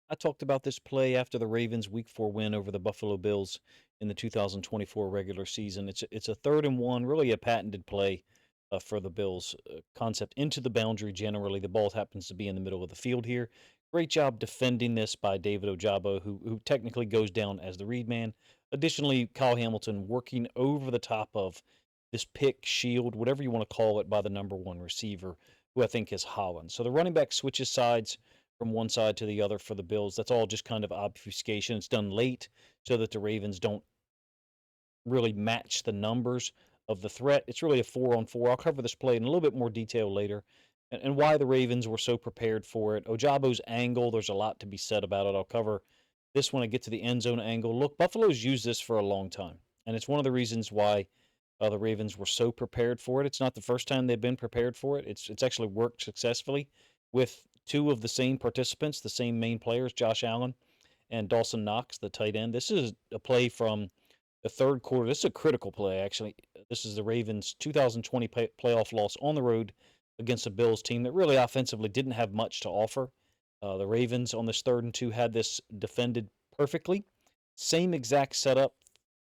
I talked about this play after the Ravens' Week 4 win over the Buffalo Bills in the 2024 regular season. It's a 3rd and 1, really a patented play for the Bills. Concept into the boundary generally. The ball happens to be in the middle of the field here. Great job defending this by David Ojabo, who technically goes down as the read man. Additionally, Kyle Hamilton working over the top of this pick, shield, whatever you want to call it, by the number one receiver, who I think is Holland. So the running back switches sides from one side to the other for the Bills. That's all just kind of obfuscation. It's done late so that the Ravens don't really match the numbers of the threat. It's really a 4-on-4. I'll cover this play in a little bit more detail later and why the Ravens were so prepared for it. Ojabo's angle, there's a lot to be said about it. I'll cover this when I get to the end zone angle. Look, Buffalo's used this for a long time, and it's one of the reasons why the Ravens were so prepared for it. It's not the first time they've been prepared for it. It's actually worked successfully with two of the same participants, the same main players, Josh Allen and Dawson Knox, the tight end. This is a play from the third quarter. This is a critical play, actually. This is the Ravens' 2020 playoff loss on the road against a Bills team that really offensively didn't have much to offer. The Ravens on this 3rd and 2 had this defended perfectly. Same exact setup,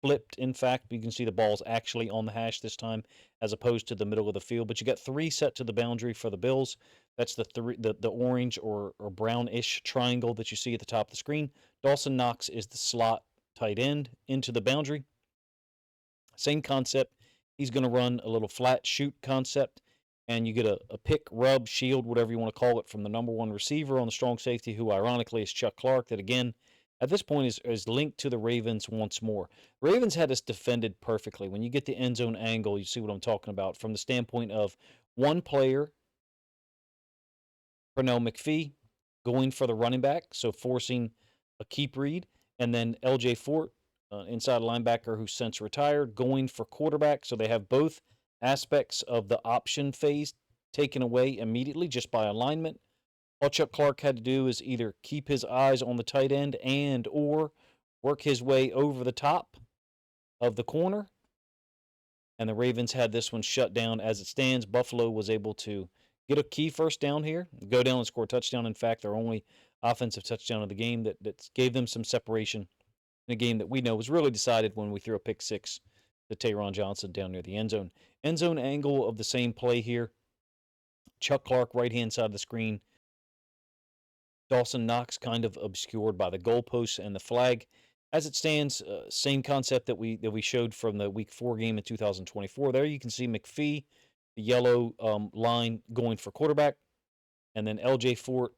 flipped. In fact, you can see the ball's actually on the hash this time as opposed to the middle of the field. But you got three set to the boundary for the Bills. That's the orange or brownish triangle that you see at the top of the screen. Dawson Knox is the slot tight end into the boundary. Same concept. He's going to run a little flat shoot concept, and you get a pick, rub, shield, whatever you want to call it, from the number one receiver on the strong safety, who ironically is Chuck Clark, that again, at this point, is linked to the Ravens once more. The Ravens had this defended perfectly. When you get the end zone angle, you see what I'm talking about from the standpoint of one player, Pernell McPhee, going for the running back, so forcing a keep read, and then LJ Fort, inside linebacker who's since retired, going for quarterback. So they have both aspects of the option phase taken away immediately just by alignment. All Chuck Clark had to do is either keep his eyes on the tight end and or work his way over the top of the corner. And the Ravens had this one shut down as it stands. Buffalo was able to get a key first down here, go down and score a touchdown. In fact, their only offensive touchdown of the game that gave them some separation in a game that we know was really decided when we threw a pick six to Tayron Johnson down near the end zone. End zone angle of the same play here. Chuck Clark, right hand side of the screen. Dawson Knox kind of obscured by the goalposts and the flag. As it stands, same concept that we showed from the Week 4 game in 2024. There you can see McPhee, the yellow line, going for quarterback, and then LJ Fort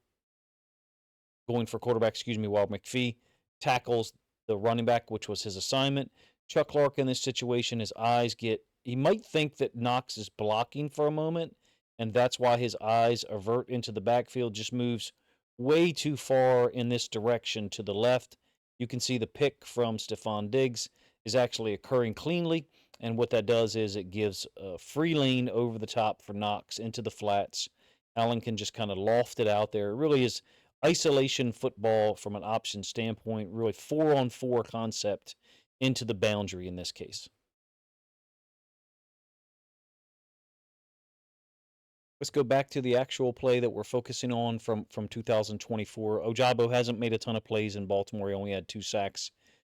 going for quarterback, while McPhee tackles the running back, which was his assignment. Chuck Clark in this situation, his eyes he might think that Knox is blocking for a moment, and that's why his eyes avert into the backfield, just moves way too far in this direction to the left. You can see the pick from Stephon Diggs is actually occurring cleanly, and what that does is it gives a free lane over the top for Knox into the flats. Allen can just kind of loft it out there. It really is isolation football from an option standpoint, really 4-on-4 concept into the boundary in this case. Let's go back to the actual play that we're focusing on from 2024. Ojabo hasn't made a ton of plays in Baltimore. He only had 2 sacks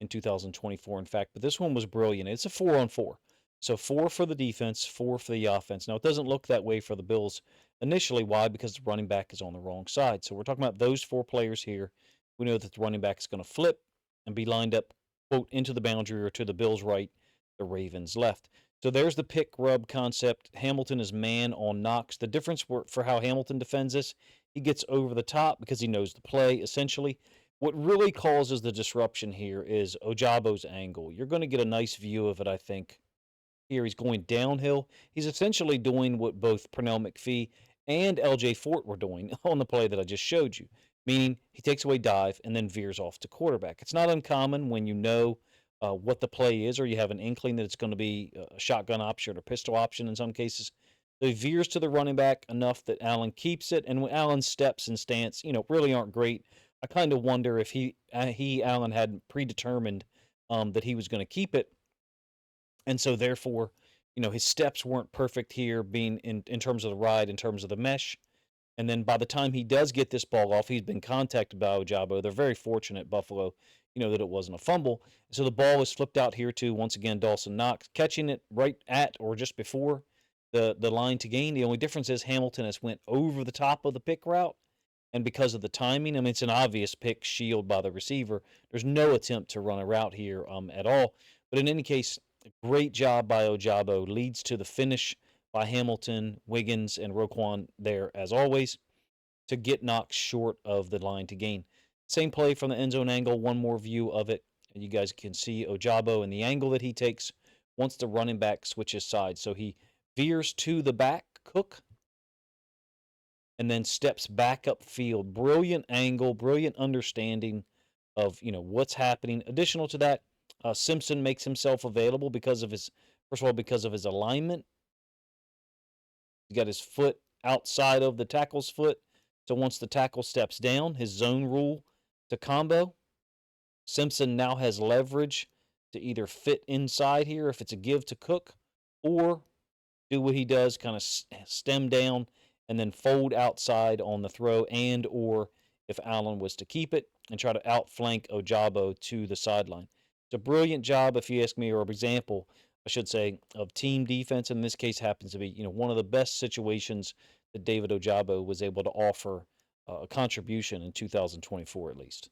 in 2024, in fact, but this one was brilliant. It's a 4-on-4. So 4 for the defense, 4 for the offense. Now, it doesn't look that way for the Bills initially. Why? Because the running back is on the wrong side. So we're talking about those 4 players here. We know that the running back is going to flip and be lined up, quote, into the boundary or to the Bills' right, the Ravens' left. So there's the pick rub concept. Hamilton is man on Knox. The difference for how Hamilton defends this, he gets over the top because he knows the play, essentially. What really causes the disruption here is Ojabo's angle. You're going to get a nice view of it, I think. Here he's going downhill. He's essentially doing what both Pernell McPhee and LJ Fort were doing on the play that I just showed you, meaning he takes away dive and then veers off to quarterback. It's not uncommon when you know what the play is, or you have an inkling that it's going to be a shotgun option or pistol option in some cases. So he veers to the running back enough that Allen keeps it, and when Allen's steps and stance, really aren't great. I kind of wonder if Allen had predetermined that he was going to keep it, and so therefore, his steps weren't perfect here, being in terms of the ride, in terms of the mesh. And then by the time he does get this ball off, he's been contacted by Ojabo. They're very fortunate, Buffalo, that it wasn't a fumble. So the ball is flipped out here to, once again, Dawson Knox, catching it right at or just before the line to gain. The only difference is Hamilton has went over the top of the pick route. And because of the timing, I mean, it's an obvious pick shield by the receiver. There's no attempt to run a route here at all. But in any case, great job by Ojabo. Leads to the finish by Hamilton, Wiggins, and Roquan there as always to get Knox short of the line to gain. Same play from the end zone angle. One more view of it. And you guys can see Ojabo and the angle that he takes once the running back switches sides. So he veers to the back, Cook, and then steps back upfield. Brilliant angle, brilliant understanding of what's happening. Additional to that, Simpson makes himself available because of his alignment. He's got his foot outside of the tackle's foot. So once the tackle steps down, his zone rule to combo, Simpson now has leverage to either fit inside here if it's a give to Cook, or do what he does, kind of stem down and then fold outside on the throw, and or if Allen was to keep it and try to outflank Ojabo to the sideline. It's a brilliant job, if you ask me, or an example, I should say, of team defense. In this case, happens to be one of the best situations that David Ojabo was able to offer a contribution in 2024 at least.